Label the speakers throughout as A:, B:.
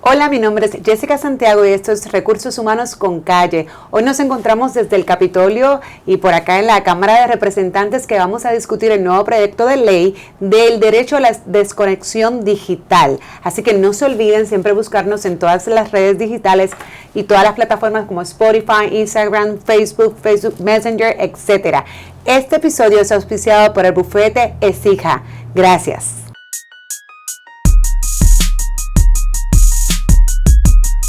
A: Hola, mi nombre es Jessica Santiago y esto es Recursos Humanos con Calle. Hoy nos encontramos desde el Capitolio y por acá en la Cámara de Representantes que vamos a discutir el nuevo proyecto de ley del derecho a la desconexión digital. Así que no se olviden siempre buscarnos en todas las redes digitales y todas las plataformas como Spotify, Instagram, Facebook Messenger, etc. Este episodio es auspiciado por el bufete Exija. Gracias.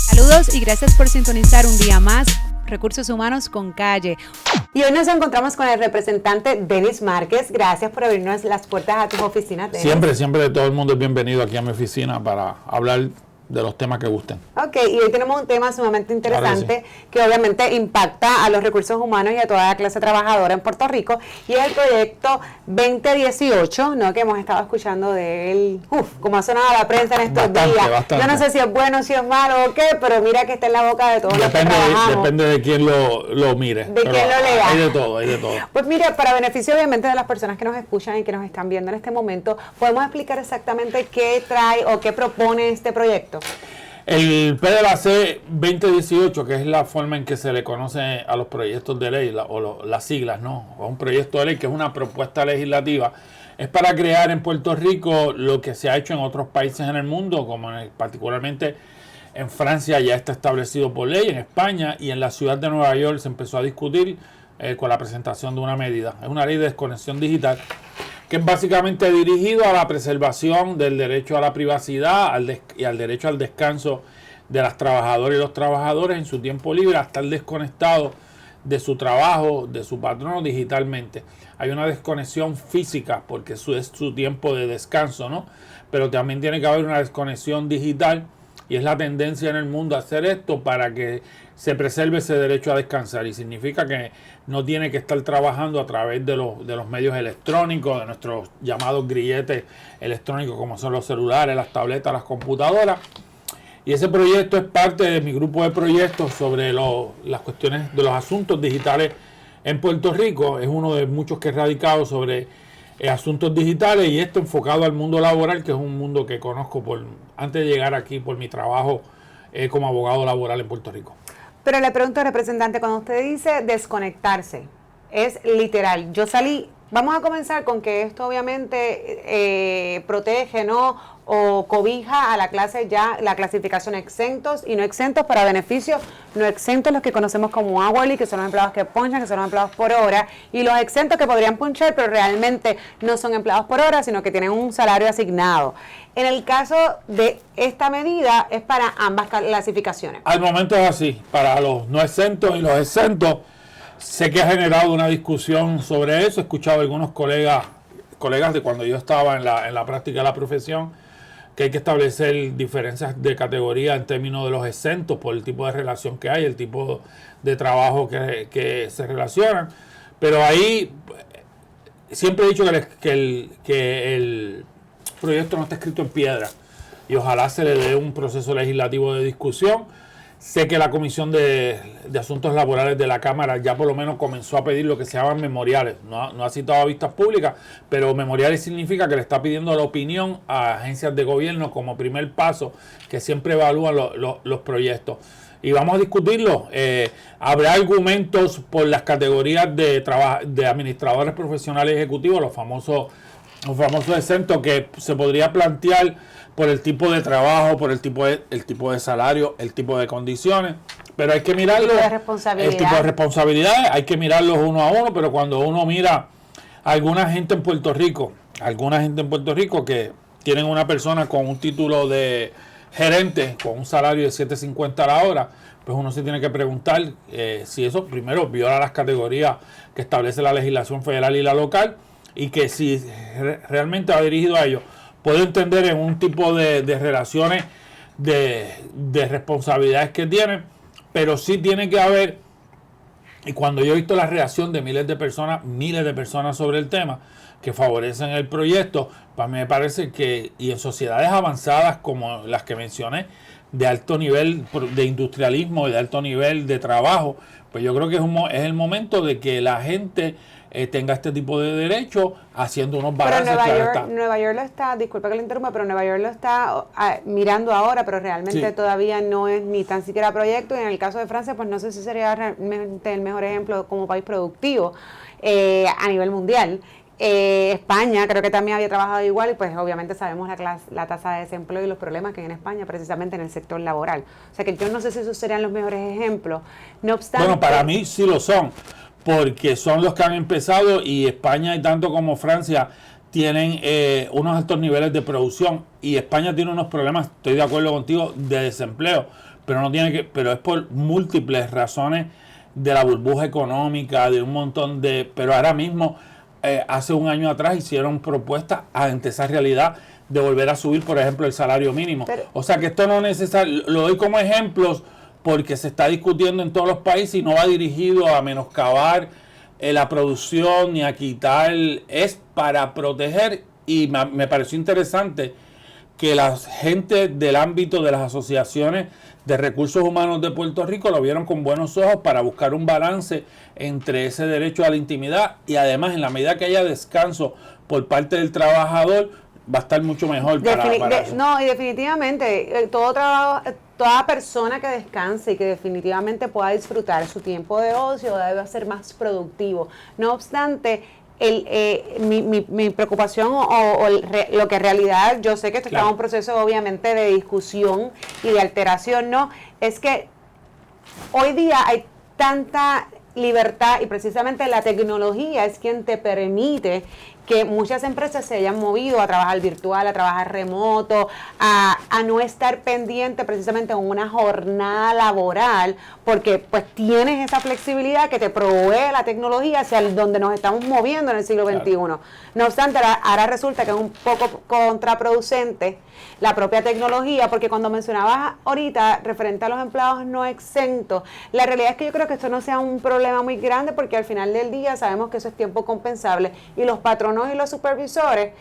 A: Saludos y gracias por sintonizar un día más Recursos Humanos con Calle. Y hoy nos encontramos con el representante Denis Márquez. Gracias por abrirnos las puertas a tus oficinas, Denis.
B: Siempre todo el mundo es bienvenido aquí a mi oficina para hablar de los temas que gusten.
A: Ok, y hoy tenemos un tema sumamente interesante que obviamente impacta a los recursos humanos y a toda la clase trabajadora en Puerto Rico, y es el proyecto 2018, ¿no? Que hemos estado escuchando de él, como ha sonado la prensa en estos días.
B: Bastante.
A: Yo no sé si es bueno, si es malo o qué, pero mira que está en la boca de todos los que trabajamos.
B: Depende de quién lo mire.
A: De quién lo lea.
B: Hay de todo.
A: Pues mira, para beneficio obviamente de las personas que nos escuchan y que nos están viendo en este momento, ¿podemos explicar exactamente qué trae o qué propone este proyecto?
B: El PDLAC 2018, que es la forma en que se le conoce a los proyectos de ley, las siglas, ¿no? O un proyecto de ley que es una propuesta legislativa, es para crear en Puerto Rico lo que se ha hecho en otros países en el mundo, como particularmente en Francia ya está establecido por ley, en España y en la ciudad de Nueva York se empezó a discutir con la presentación de una medida. Es una ley de desconexión digital que es básicamente dirigido a la preservación del derecho a la privacidad y al derecho al descanso de las trabajadoras y los trabajadores en su tiempo libre, a estar desconectados de su trabajo, de su patrono digitalmente. Hay una desconexión física porque eso es su tiempo de descanso, ¿no? Pero también tiene que haber una desconexión digital, y es la tendencia en el mundo a hacer esto para que se preserve ese derecho a descansar, y significa que no tiene que estar trabajando a través de los medios electrónicos, de nuestros llamados grilletes electrónicos como son los celulares, las tabletas, las computadoras. Y ese proyecto es parte de mi grupo de proyectos sobre las cuestiones de los asuntos digitales en Puerto Rico. Es uno de muchos que he radicado sobre asuntos digitales, y esto enfocado al mundo laboral, que es un mundo que conozco antes de llegar aquí por mi trabajo como abogado laboral en Puerto Rico.
A: Pero le pregunto, representante, cuando usted dice desconectarse, es literal. Yo salí, vamos a comenzar con que esto obviamente protege, ¿no? O cobija a la clase ya, la clasificación exentos y no exentos para beneficios, no exentos los que conocemos como hourly, que son los empleados que ponchan, que son los empleados por hora, y los exentos que podrían ponchar, pero realmente no son empleados por hora, sino que tienen un salario asignado. En el caso de esta medida, es para ambas clasificaciones.
B: Al momento es así, para los no exentos y los exentos. Sé que ha generado una discusión sobre eso. He escuchado a algunos colegas de cuando yo estaba en la práctica de la profesión, que hay que establecer diferencias de categoría en términos de los exentos por el tipo de relación que hay, el tipo de trabajo que se relacionan. Pero ahí siempre he dicho que el proyecto no está escrito en piedra, y ojalá se le dé un proceso legislativo de discusión. Sé que la Comisión de Asuntos Laborales de la Cámara ya por lo menos comenzó a pedir lo que se llaman memoriales. No ha citado a vistas públicas, pero memoriales significa que le está pidiendo la opinión a agencias de gobierno como primer paso, que siempre evalúan los proyectos. Y vamos a discutirlo. Habrá argumentos por las categorías de administradores profesionales ejecutivos, los famosos exentos, que se podría plantear por el tipo de trabajo, por el tipo de salario, el tipo de condiciones, pero hay que mirarlo, el tipo de responsabilidades, hay que mirarlos uno a uno. Pero cuando uno mira a alguna gente en Puerto Rico que tienen una persona con un título de gerente, con un salario de $7.50 a la hora, pues uno se tiene que preguntar si eso primero viola las categorías que establece la legislación federal y la local, y que si realmente va dirigido a ellos. Puedo entender en un tipo de relaciones de responsabilidades que tienen, pero sí tiene que haber, y cuando yo he visto la reacción de miles de personas sobre el tema, que favorecen el proyecto, para mí me parece que, y en sociedades avanzadas como las que mencioné, de alto nivel de industrialismo y de alto nivel de trabajo, pues yo creo que es el momento de que la gente tenga este tipo de derecho, haciendo unos
A: Pero
B: balances.
A: Nueva York lo está, disculpa que lo interrumpa, pero Nueva York lo está mirando ahora, pero realmente todavía no es ni tan siquiera proyecto. Y en el caso de Francia, pues no sé si sería realmente el mejor ejemplo como país productivo a nivel mundial. España creo que también había trabajado igual y pues obviamente sabemos la tasa de desempleo y los problemas que hay en España precisamente en el sector laboral. O sea que yo no sé si esos serían los mejores ejemplos. No obstante...
B: Bueno, para mí sí lo son, porque son los que han empezado y España y tanto como Francia tienen unos altos niveles de producción y España tiene unos problemas, estoy de acuerdo contigo, de desempleo, pero es por múltiples razones de la burbuja económica, de un montón de... Pero ahora mismo... hace un año atrás hicieron propuestas ante esa realidad de volver a subir, por ejemplo, el salario mínimo. O sea que esto no es necesario, lo doy como ejemplos porque se está discutiendo en todos los países y no va dirigido a menoscabar la producción ni a quitar, es para proteger. Y me pareció interesante que la gente del ámbito de las asociaciones de recursos humanos de Puerto Rico lo vieron con buenos ojos para buscar un balance entre ese derecho a la intimidad y además en la medida que haya descanso por parte del trabajador va a estar mucho mejor para eso.
A: No, y definitivamente toda persona que descanse y que definitivamente pueda disfrutar su tiempo de ocio debe ser más productivo. No obstante, mi preocupación lo que en realidad yo sé que esto está en un proceso obviamente de discusión y de alteración, ¿no? Es que hoy día hay tanta libertad y precisamente la tecnología es quien te permite que muchas empresas se hayan movido a trabajar virtual, a trabajar remoto, a no estar pendiente precisamente en una jornada laboral, porque pues tienes esa flexibilidad que te provee la tecnología hacia donde nos estamos moviendo en el siglo XXI. No obstante, ahora resulta que es un poco contraproducente la propia tecnología, porque cuando mencionabas ahorita referente a los empleados no exentos, la realidad es que yo creo que esto no sea un problema muy grande, porque al final del día sabemos que eso es tiempo compensable y los patronos y los supervisores,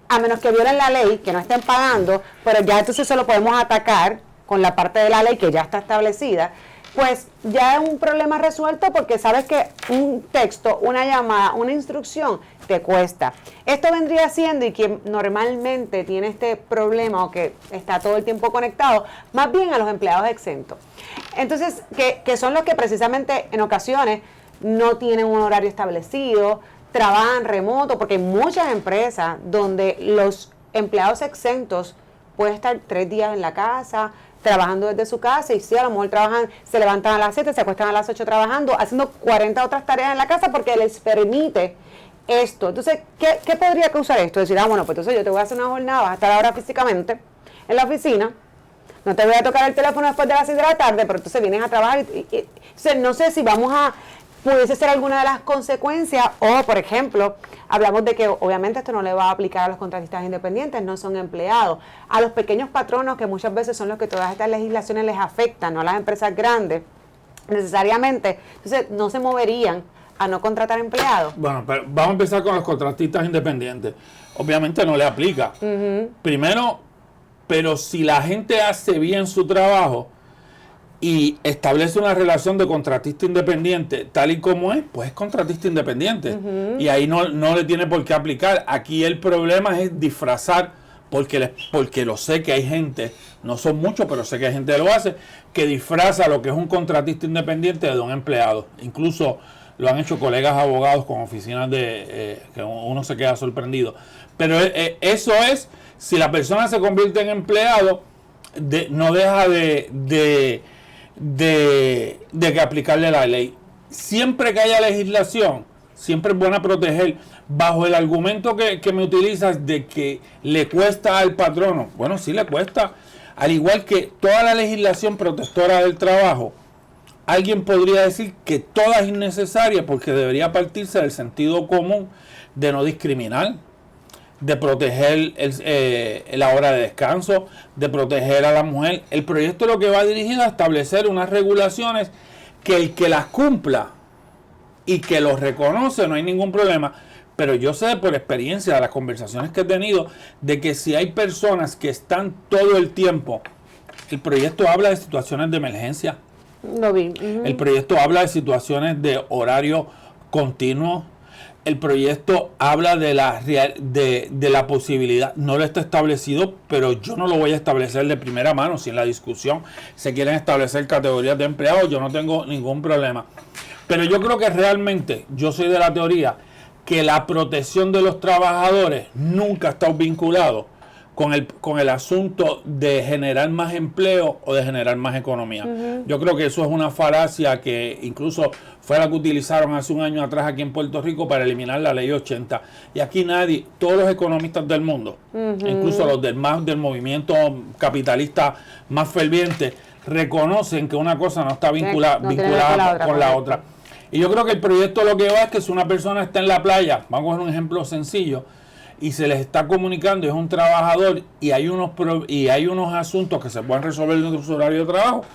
A: a menos que violen la ley, que no estén pagando, pero ya entonces se lo podemos atacar con la parte de la ley que ya está establecida, pues ya es un problema resuelto porque sabes que un texto, una llamada, una instrucción te cuesta. Esto vendría siendo, y quien normalmente tiene este problema o que está todo el tiempo conectado, más bien a los empleados exentos. Entonces, que son los que precisamente en ocasiones no tienen un horario establecido, trabajan remoto, porque hay muchas empresas donde los empleados exentos pueden estar 3 días en la casa, trabajando desde su casa, y sí, a lo mejor trabajan, se levantan a las 7, se acuestan a las 8 trabajando, haciendo 40 otras tareas en la casa porque les permite esto. Entonces, ¿qué podría causar esto? Decir, bueno, pues entonces yo te voy a hacer una jornada, vas a estar ahora físicamente en la oficina, no te voy a tocar el teléfono después de las 6 de la tarde, pero entonces vienes a trabajar entonces, no sé si pudiese ser alguna de las consecuencias, o por ejemplo, hablamos de que obviamente esto no le va a aplicar a los contratistas independientes, no son empleados, a los pequeños patronos que muchas veces son los que todas estas legislaciones les afectan, no a las empresas grandes, necesariamente, entonces no se moverían a no contratar empleados.
B: Bueno, pero vamos a empezar con los contratistas independientes. Obviamente no le aplica. Primero, pero si la gente hace bien su trabajo y establece una relación de contratista independiente tal y como es, pues es contratista independiente. Y ahí no le tiene por qué aplicar. Aquí el problema es disfrazar, porque lo sé que hay gente, no son muchos, pero sé que hay gente que lo hace, que disfraza lo que es un contratista independiente de un empleado. Incluso lo han hecho colegas abogados con oficinas que uno se queda sorprendido. Pero eso es, si la persona se convierte en empleado, no deja de que aplicarle la ley. Siempre que haya legislación, siempre es bueno proteger, bajo el argumento que me utilizas de que le cuesta al patrono. Bueno, sí le cuesta, al igual que toda la legislación protectora del trabajo. Alguien podría decir que toda es innecesaria porque debería partirse del sentido común de no discriminar, de proteger la hora de descanso, de proteger a la mujer. El proyecto lo que va dirigido a establecer unas regulaciones que el que las cumpla y que los reconoce no hay ningún problema. Pero yo sé por experiencia de las conversaciones que he tenido de que si hay personas que están todo el tiempo, el proyecto habla de situaciones de emergencia.
A: Lo vi.
B: El proyecto habla de situaciones de horario continuo. El proyecto habla de la posibilidad, no lo está establecido, pero yo no lo voy a establecer de primera mano. Si en la discusión se quieren establecer categorías de empleados, yo no tengo ningún problema. Pero yo creo que realmente, yo soy de la teoría que la protección de los trabajadores nunca ha estado vinculado con el asunto de generar más empleo o de generar más economía. Yo creo que eso es una falacia que incluso fue la que utilizaron hace un año atrás aquí en Puerto Rico para eliminar la ley 80. Y aquí nadie, todos los economistas del mundo, incluso los del movimiento capitalista más ferviente, reconocen que una cosa no está vinculada con la otra. Y yo creo que el proyecto lo que va es que si una persona está en la playa, vamos a coger un ejemplo sencillo, y se les está comunicando, es un trabajador y hay unos asuntos que se pueden resolver dentro de su horario de trabajo,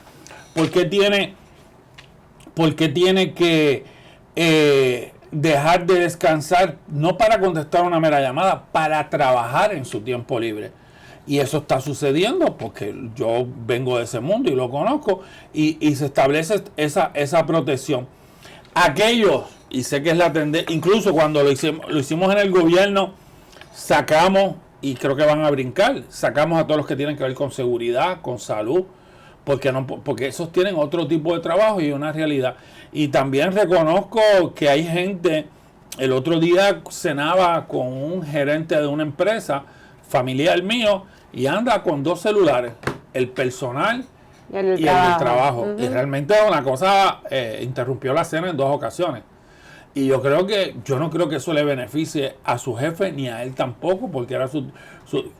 B: ¿por qué tiene que dejar de descansar, no para contestar una mera llamada, para trabajar en su tiempo libre? Y eso está sucediendo porque yo vengo de ese mundo y lo conozco, y se establece esa protección. Aquellos, y sé que es la tendencia, incluso cuando lo hicimos en el gobierno, sacamos, y creo que van a brincar, sacamos a todos los que tienen que ver con seguridad, con salud, porque esos tienen otro tipo de trabajo y una realidad. Y también reconozco que hay gente, el otro día cenaba con un gerente de una empresa familiar mío y anda con 2 celulares, el personal y el del trabajo. Y realmente una cosa, interrumpió la cena en 2 ocasiones. Y yo no creo que eso le beneficie a su jefe ni a él tampoco, porque era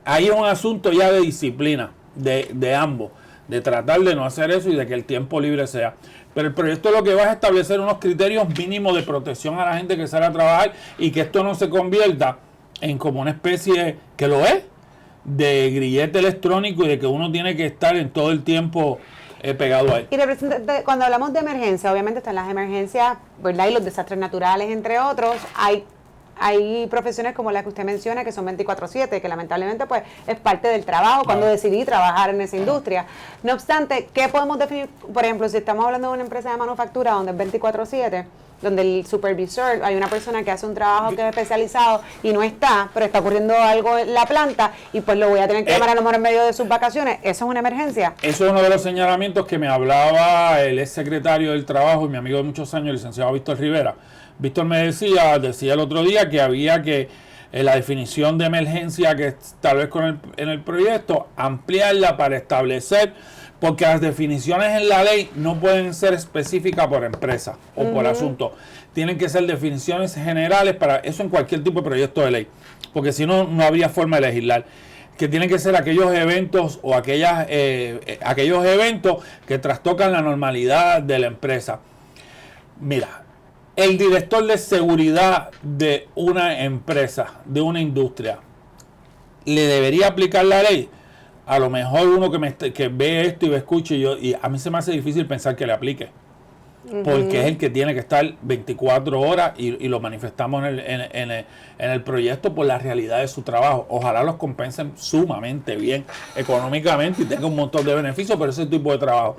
B: hay un asunto ya de disciplina de ambos, de tratar de no hacer eso y de que el tiempo libre sea. Pero el proyecto lo que va a establecer unos criterios mínimos de protección a la gente que sale a trabajar y que esto no se convierta en como una especie, que lo es, de grillete electrónico y de que uno tiene que estar en todo el tiempo pegado a él.
A: Y representante, cuando hablamos de emergencia, obviamente están las emergencias, ¿verdad? Y los desastres naturales, entre otros. Hay profesiones como la que usted menciona que son 24/7, que lamentablemente pues es parte del trabajo cuando decidí trabajar en esa industria. No obstante, ¿qué podemos definir? Por ejemplo, si estamos hablando de una empresa de manufactura donde es 24/7, donde el supervisor, hay una persona que hace un trabajo que es especializado y no está, pero está ocurriendo algo en la planta y pues lo voy a tener que llamar a lo mejor en medio de sus vacaciones. ¿Eso es una emergencia?
B: Eso es uno de los señalamientos que me hablaba el ex secretario del Trabajo y mi amigo de muchos años, el licenciado Víctor Rivera. Víctor me decía el otro día que había que la definición de emergencia que tal vez en el proyecto, ampliarla para establecer, porque las definiciones en la ley no pueden ser específicas por empresa o por asunto. Tienen que ser definiciones generales para eso en cualquier tipo de proyecto de ley, porque si no, no habría forma de legislar. Que tienen que ser aquellos eventos o aquellos eventos que trastocan la normalidad de la empresa. Mira, el director de seguridad de una empresa, de una industria, ¿le debería aplicar la ley? A lo mejor uno que ve esto y me escucha y a mí se me hace difícil pensar que le aplique. Porque es el que tiene que estar 24 horas y lo manifestamos en el proyecto por la realidad de su trabajo. Ojalá los compensen sumamente bien económicamente y tenga un montón de beneficios por ese tipo de trabajo.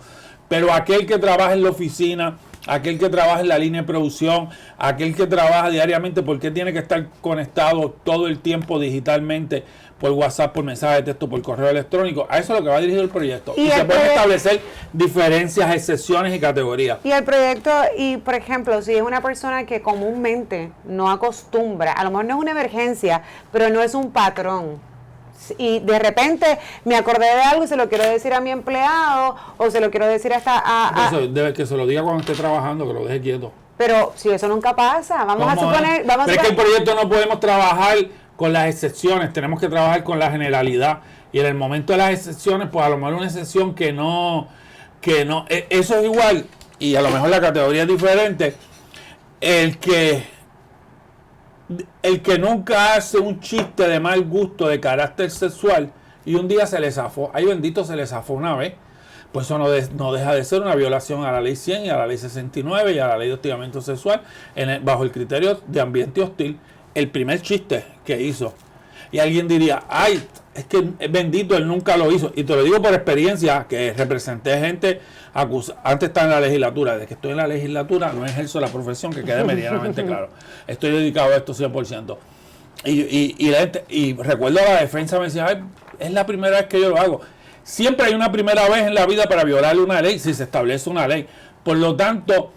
B: Pero aquel que trabaja en la oficina, aquel que trabaja en la línea de producción, aquel que trabaja diariamente, ¿por qué tiene que estar conectado todo el tiempo digitalmente por WhatsApp, por mensaje de texto, por correo electrónico? A eso es lo que va dirigido el proyecto. Y se pueden establecer diferencias, excepciones y categorías.
A: Y el proyecto, y por ejemplo, si es una persona que comúnmente no acostumbra, a lo mejor no es una emergencia, pero no es un patrón, y de repente me acordé de algo y se lo quiero decir a mi empleado o se lo quiero decir hasta
B: Eso debe que se lo diga cuando esté trabajando, que lo deje quieto.
A: Pero si eso nunca pasa, vamos a suponer...
B: Pero es que el proyecto no podemos trabajar con las excepciones, tenemos que trabajar con la generalidad. Y en el momento de las excepciones, pues a lo mejor una excepción que no, eso es igual, y a lo mejor la categoría es diferente. El que nunca hace un chiste de mal gusto de carácter sexual y un día se le zafó, ay bendito, se le zafó una vez, pues eso no deja de ser una violación a la ley 100 y a la ley 69 y a la ley de hostigamiento sexual bajo el criterio de ambiente hostil. El primer chiste que hizo. Y alguien diría, ay, es que es bendito, él nunca lo hizo. Y te lo digo por experiencia, que representé gente antes estaba en la legislatura. Desde que estoy en la legislatura no ejerzo la profesión, que quede medianamente claro. Estoy dedicado a esto 100%. Y recuerdo a la defensa me decía, ay, es la primera vez que yo lo hago. Siempre hay una primera vez en la vida para violar una ley, si se establece una ley. Por lo tanto,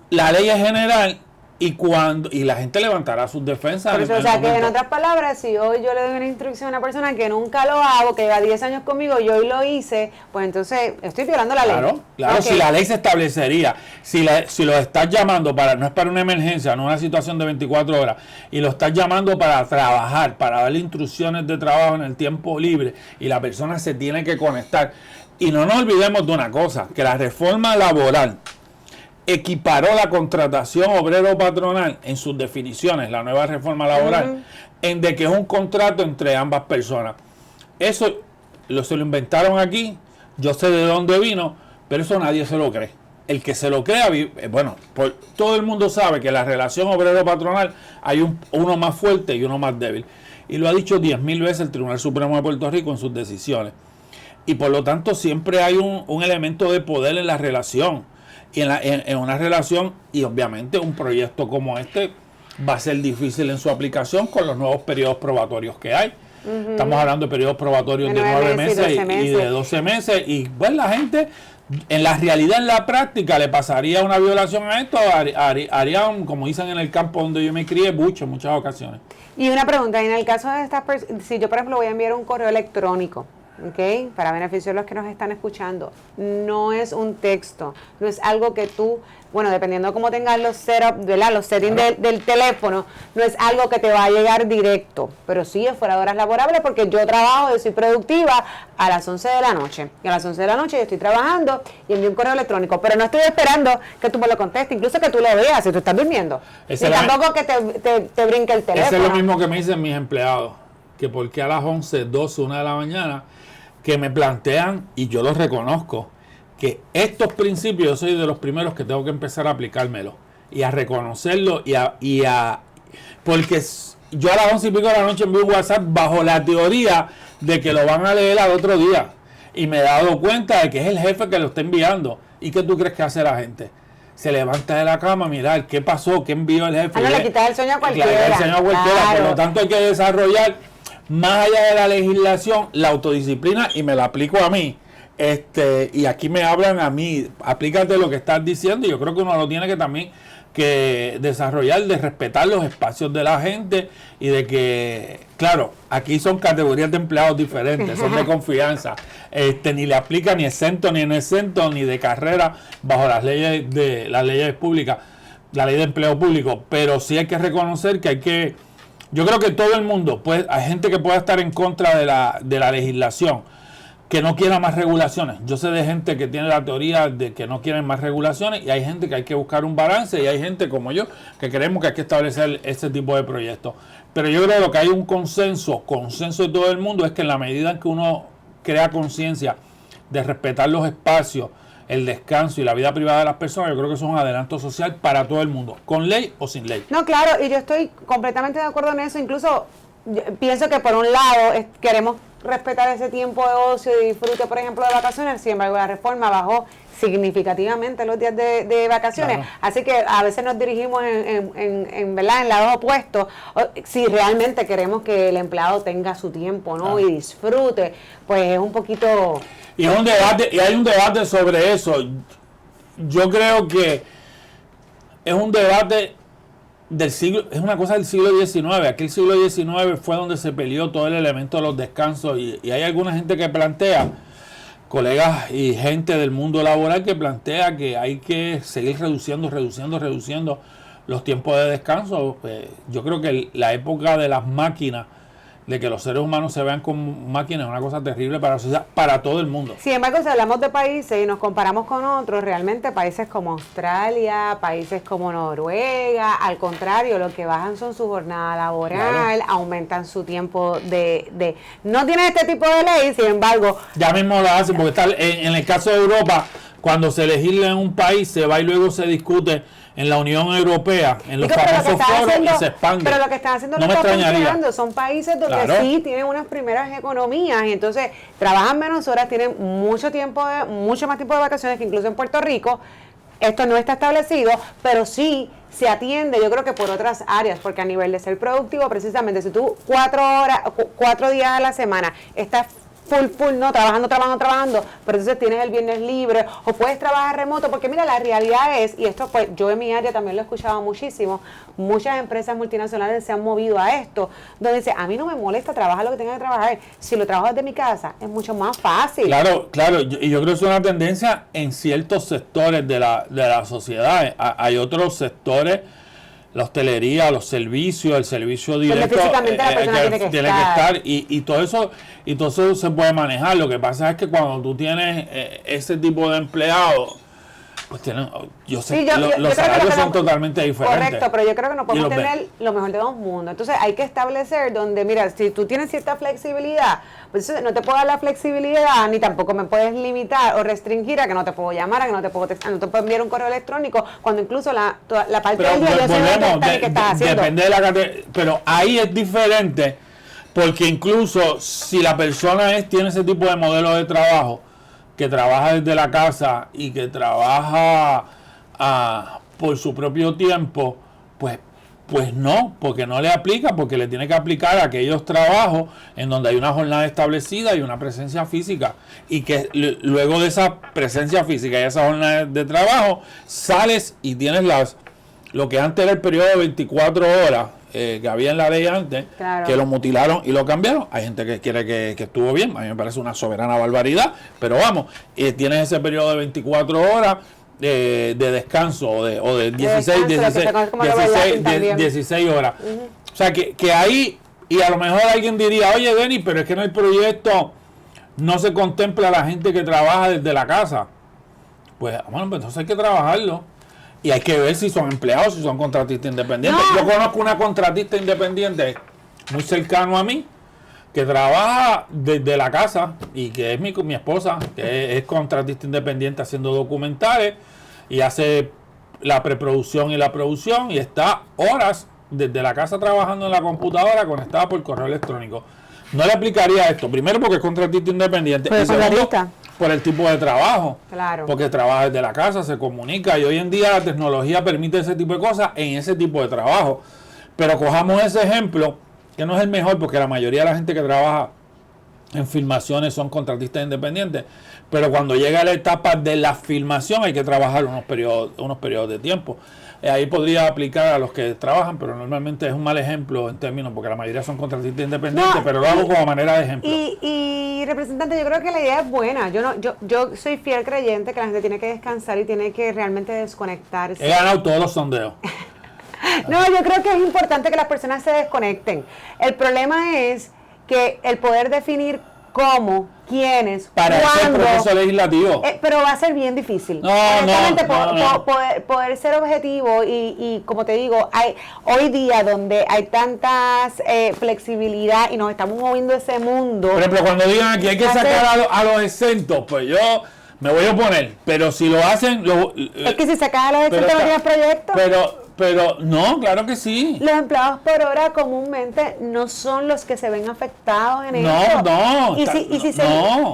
B: la ley es general y la gente levantará sus defensas.
A: Por eso, o sea, que en otras palabras, si hoy yo le doy una instrucción a una persona que nunca lo hago, que lleva 10 años conmigo, yo hoy lo hice, pues entonces estoy violando la ley.
B: Claro, okay. Si la ley se establecería, si lo estás llamando no es para una emergencia, no una situación de 24 horas, y lo estás llamando para trabajar, para darle instrucciones de trabajo en el tiempo libre, y la persona se tiene que conectar. Y no nos olvidemos de una cosa, que la reforma laboral equiparó la contratación obrero-patronal en sus definiciones, la nueva reforma laboral, en de que es un contrato entre ambas personas. Eso se lo inventaron aquí, yo sé de dónde vino, pero eso nadie se lo cree. El que se lo crea, bueno, todo el mundo sabe que la relación obrero-patronal hay uno más fuerte y uno más débil. Y lo ha dicho 10.000 veces el Tribunal Supremo de Puerto Rico en sus decisiones. Y por lo tanto siempre hay un elemento de poder en la relación. Y en una relación, y obviamente un proyecto como este va a ser difícil en su aplicación con los nuevos periodos probatorios que hay. Estamos hablando de periodos probatorios de 9 meses y de 12 meses. Y pues la gente, en la realidad, en la práctica, le pasaría una violación a esto, harían, como dicen en el campo donde yo me crié, bucho en muchas ocasiones.
A: Y una pregunta, en el caso de estas personas, si yo por ejemplo voy a enviar un correo electrónico, ¿ok? Para beneficio de los que nos están escuchando, no es un texto, no es algo que tú, bueno, dependiendo de cómo tengas los setup, ¿verdad? Los settings del teléfono, no es algo que te va a llegar directo, pero sí es fuera de horas laborables porque yo trabajo, yo soy productiva a las 11 de la noche, y a las 11 de la noche yo estoy trabajando y envío un correo electrónico, pero no estoy esperando que tú me lo contestes, incluso que tú lo veas si tú estás durmiendo, y tampoco que te brinque el teléfono.
B: Eso es lo mismo que me dicen mis empleados, que porque a las 11, 12, 1 de la mañana que me plantean, y yo los reconozco, que estos principios yo soy de los primeros que tengo que empezar a aplicármelos y a reconocerlo porque yo a las 11 y pico de la noche envío un WhatsApp bajo la teoría de que lo van a leer al otro día, y me he dado cuenta de que es el jefe que lo está enviando. ¿Y qué tú crees que hace la gente? Se levanta de la cama, mirar qué pasó, qué envió el jefe.
A: No le quitas el sueño a cualquiera.
B: Claro. Por lo tanto hay que desarrollar, más allá de la legislación, la autodisciplina, y me la aplico a mí. Y aquí me hablan a mí, aplícate lo que estás diciendo, y yo creo que uno lo tiene que también que desarrollar, de respetar los espacios de la gente, y de que, claro, aquí son categorías de empleados diferentes, son de confianza, ni le aplica ni exento, ni no exento, ni de carrera bajo las leyes públicas, la ley de empleo público, pero sí hay que reconocer que yo creo que todo el mundo, hay gente que pueda estar en contra de la legislación, que no quiera más regulaciones. Yo sé de gente que tiene la teoría de que no quieren más regulaciones, y hay gente que hay que buscar un balance, y hay gente como yo que creemos que hay que establecer este tipo de proyectos. Pero yo creo que hay un consenso de todo el mundo, es que en la medida en que uno crea conciencia de respetar los espacios, el descanso y la vida privada de las personas, yo creo que eso es un adelanto social para todo el mundo, con ley o sin ley.
A: No, claro, y yo estoy completamente de acuerdo en eso. Incluso pienso que por un lado queremos respetar ese tiempo de ocio y disfrute, por ejemplo, de vacaciones. Sin embargo, la reforma bajó significativamente los días de vacaciones. Claro. Así que a veces nos dirigimos en lados opuestos. Si realmente queremos que el empleado tenga su tiempo, ¿no? Y disfrute, pues es un poquito...
B: Y hay un debate sobre eso. Yo creo que es un debate es una cosa del siglo XIX. Aquí el siglo XIX fue donde se peleó todo el elemento de los descansos, y hay alguna gente que plantea, colegas y gente del mundo laboral, que plantea que hay que seguir reduciendo los tiempos de descanso. Yo creo que la época de las máquinas, de que los seres humanos se vean como máquinas, es una cosa terrible para la sociedad, para todo el mundo.
A: Sin embargo, si hablamos de países y nos comparamos con otros, realmente países como Australia, países como Noruega, al contrario, lo que bajan son su jornada laboral, claro, aumentan su tiempo no tienen este tipo de ley, sin embargo...
B: Ya mismo lo hacen, porque está en el caso de Europa, cuando se legisla en un país, se va y luego se discute en la Unión Europea, en los famosos foros, y se expande.
A: Pero lo que están haciendo
B: no me extrañaría.
A: Son países donde sí tienen unas primeras economías y entonces trabajan menos horas, tienen mucho más tiempo de vacaciones que incluso en Puerto Rico. Esto no está establecido, pero sí se atiende, yo creo que por otras áreas, porque a nivel de ser productivo, precisamente, si tú 4 días a la semana estás full, no, trabajando, pero entonces tienes el viernes libre o puedes trabajar remoto, porque mira, la realidad es, y esto pues yo en mi área también lo he escuchado muchísimo, muchas empresas multinacionales se han movido a esto, donde dice, a mí no me molesta trabajar lo que tenga que trabajar, si lo trabajo desde mi casa es mucho más fácil.
B: Claro, y yo creo que es una tendencia en ciertos sectores de la sociedad. Hay otros sectores, la hostelería, los servicios, el servicio directo,
A: físicamente la persona tiene que estar
B: y todo eso se puede manejar. Lo que pasa es que cuando tú tienes ese tipo de empleados, pues los salarios son totalmente diferentes.
A: Correcto, pero yo creo que no podemos tener lo mejor de dos mundos. Entonces hay que establecer donde, mira, si tú tienes cierta flexibilidad, pues no te puedo dar la flexibilidad, ni tampoco me puedes limitar o restringir a que no te puedo llamar, a que no te puedo textar, no te puedo enviar un correo electrónico, cuando incluso la parte del día yo sé que estás haciendo.
B: Depende de la categoría, pero ahí es diferente, porque incluso si la persona tiene ese tipo de modelo de trabajo, que trabaja desde la casa y que trabaja por su propio tiempo, pues no, porque no le aplica, porque le tiene que aplicar a aquellos trabajos en donde hay una jornada establecida y una presencia física, y que luego de esa presencia física y esa jornada de trabajo sales y tienes lo que antes era el periodo de 24 horas que había en la ley antes, claro, que lo mutilaron y lo cambiaron. Hay gente que quiere que estuvo bien, a mí me parece una soberana barbaridad, pero vamos, tienes ese periodo de 24 horas de descanso o de 16 horas. Uh-huh. O sea, que ahí, y a lo mejor alguien diría, oye, Denis, pero es que en el proyecto no se contempla a la gente que trabaja desde la casa. Pues, bueno, pues entonces hay que trabajarlo. Y hay que ver si son empleados, si son contratistas independientes. No. Yo conozco una contratista independiente muy cercano a mí, que trabaja desde la casa y que es mi esposa, que es contratista independiente haciendo documentales y hace la preproducción y la producción y está horas desde la casa trabajando en la computadora conectada por correo electrónico. No le aplicaría esto, primero porque es contratista independiente, y segundo por el tipo de trabajo,
A: claro,
B: porque trabaja desde la casa, se comunica, y hoy en día la tecnología permite ese tipo de cosas en ese tipo de trabajo. Pero cojamos ese ejemplo, que no es el mejor, porque la mayoría de la gente que trabaja en filmaciones son contratistas independientes, pero cuando llega la etapa de la filmación hay que trabajar unos periodos de tiempo. Ahí podría aplicar a los que trabajan, pero normalmente es un mal ejemplo en términos, porque la mayoría son contratistas independientes, pero lo hago como manera de ejemplo.
A: Y representante, yo creo que la idea es buena. Yo soy fiel creyente que la gente tiene que descansar y tiene que realmente desconectarse.
B: He ganado todos los sondeos.
A: No, yo creo que es importante que las personas se desconecten. El problema es que el poder definir cómo, quiénes,
B: para
A: cuándo,
B: el proceso legislativo.
A: Pero va a ser bien difícil. Poder ser objetivo y como te digo, hoy día donde hay tantas flexibilidad y nos estamos moviendo ese mundo.
B: Por ejemplo, cuando digan que hay que sacar a los exentos, pues yo me voy a oponer. Pero si lo hacen...
A: es que si sacas a los exentos no tienes proyectos.
B: Pero no, claro que sí.
A: Los empleados por hora comúnmente no son los que se ven afectados en esto.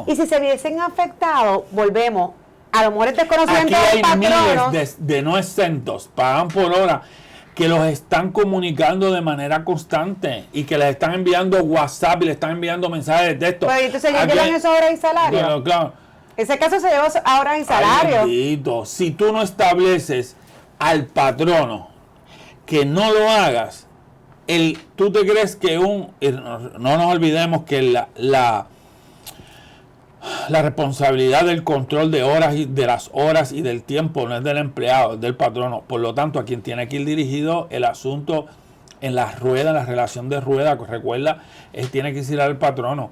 A: Y si se viesen afectados, volvemos a lo mejor el desconocimiento
B: del patrono. Miles de no exentos, pagan por hora, que los están comunicando de manera constante y que les están enviando WhatsApp y les están enviando mensajes de texto.
A: Pero entonces ellos llevan eso horas y salario.
B: Bueno, claro.
A: Ese caso se lleva a horas y salario.
B: Bendito. Si tú no estableces al patrono que no lo hagas, tú te crees que no nos olvidemos que la responsabilidad del control de horas y de las horas y del tiempo no es del empleado, es del patrono. Por lo tanto, a quien tiene que ir dirigido el asunto en la rueda, en la relación de rueda, recuerda, tiene que ir al patrono.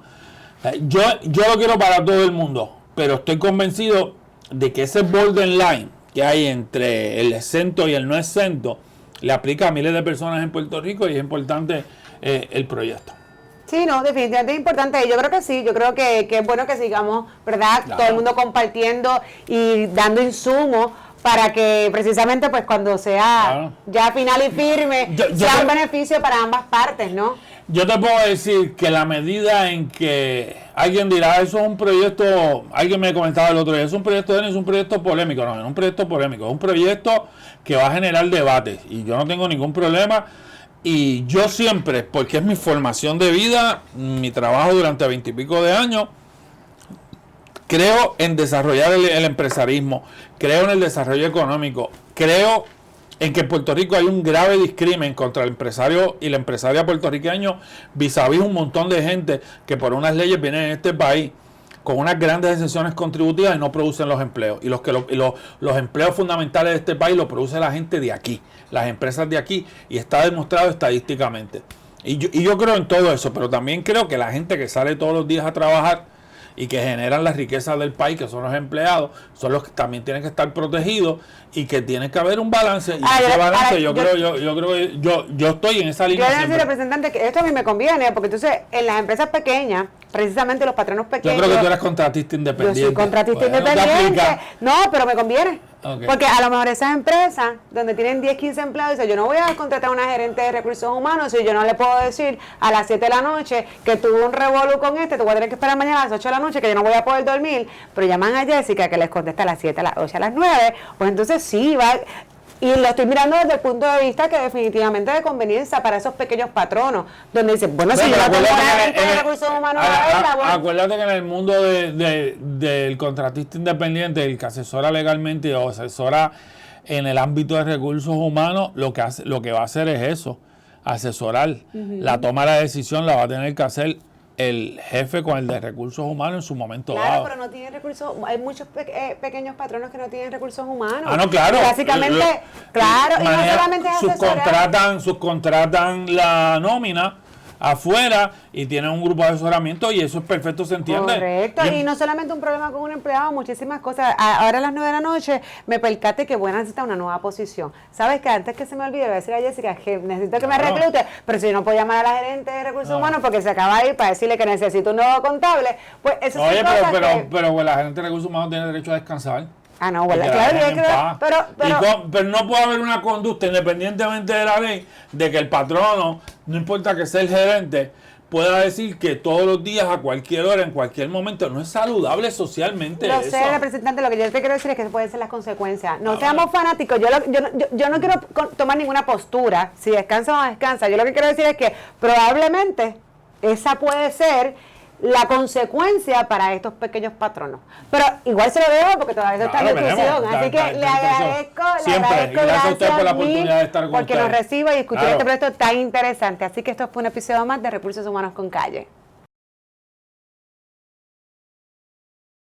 B: Yo lo quiero para todo el mundo, pero estoy convencido de que ese borderline que hay entre el exento y el no exento le aplica a miles de personas en Puerto Rico y es importante el proyecto.
A: Sí, no, definitivamente es importante. Yo creo que sí, yo creo que es bueno que sigamos, ¿verdad?
B: Claro.
A: Todo el mundo compartiendo y dando insumos para que precisamente pues cuando sea ya final y firme, sea un beneficio para ambas partes, ¿no?
B: Yo te puedo decir que la medida en que alguien dirá, eso es un proyecto, alguien me comentaba el otro día, es un proyecto polémico, no, es un proyecto polémico, es un proyecto que va a generar debates y yo no tengo ningún problema. Y yo siempre, porque es mi formación de vida, mi trabajo durante 20 y pico de años, creo en desarrollar el empresarismo, creo en el desarrollo económico, creo en que en Puerto Rico hay un grave discrimen contra el empresario y la empresaria puertorriqueño vis a vis un montón de gente que por unas leyes vienen en este país con unas grandes exenciones contributivas y no producen los empleos. Y los empleos fundamentales de este país los produce la gente de aquí, las empresas de aquí, y está demostrado estadísticamente. Y yo creo en todo eso, pero también creo que la gente que sale todos los días a trabajar y que generan las riquezas del país, que son los empleados, son los que también tienen que estar protegidos y que tiene que haber un balance. Y ese balance yo estoy en esa línea.
A: Yo le decía, representante, que esto a mí me conviene, porque entonces en las empresas pequeñas, precisamente los patronos pequeños.
B: Yo creo que tú eres contratista independiente.
A: Yo soy contratista independiente. No, pero me conviene. Okay. Porque a lo mejor esas empresas donde tienen 10, 15 empleados, dicen, yo no voy a contratar a una gerente de recursos humanos si yo no le puedo decir a las 7 de la noche que tuve un revolú con te voy a tener que esperar mañana a las 8 de la noche que yo no voy a poder dormir, pero llaman a Jessica que les contesta a las 7, a las 8, a las 9, pues entonces sí, va. Y lo estoy mirando desde el punto de vista que definitivamente es de conveniencia para esos pequeños patronos, donde dicen, bueno, si yo no tengo una gerente de recursos humanos,
B: acuérdate que en el mundo del contratista independiente, el que asesora legalmente o asesora en el ámbito de recursos humanos, lo que va a hacer es eso, asesorar. La toma de la decisión la va a tener que hacer el jefe con el de recursos humanos en su momento
A: dado.
B: Claro,
A: pero no tienen recursos, hay muchos pequeños patronos que no tienen recursos humanos.
B: Ah, no, claro.
A: Y básicamente, claro, y no solamente es asesorar.
B: Subcontratan la nómina afuera y tienen un grupo de asesoramiento y eso es perfecto, se entiende.
A: Correcto, y no solamente un problema con un empleado, muchísimas cosas. Ahora a las 9 de la noche me percaté que voy a necesitar una nueva posición. ¿Sabes que antes que se me olvide, voy a decir a Jessica que necesito que me reclute, pero si yo no puedo llamar a la gerente de recursos humanos porque se acaba de ir para decirle que necesito un nuevo contable, pues eso
B: es cosas pero la gerente de recursos humanos tiene derecho a descansar.
A: Ah, no, bueno, claro,
B: pero no puede haber una conducta, independientemente de la ley, de que el patrono, no importa que sea el gerente, pueda decir que todos los días, a cualquier hora, en cualquier momento, no es saludable socialmente.
A: Lo sé, representante, lo que yo te quiero decir es que pueden ser las consecuencias. No seamos fanáticos, yo no quiero tomar ninguna postura, si descansa o no descansa. Yo lo que quiero decir es que probablemente esa puede ser la consecuencia para estos pequeños patronos. Pero igual se lo dejo porque todavía está en discusión. Así que le agradezco,
B: gracias a usted por la oportunidad de estar con
A: porque nos reciba y escuchar este proyecto tan interesante. Así que esto fue un episodio más de Recursos Humanos con Calle.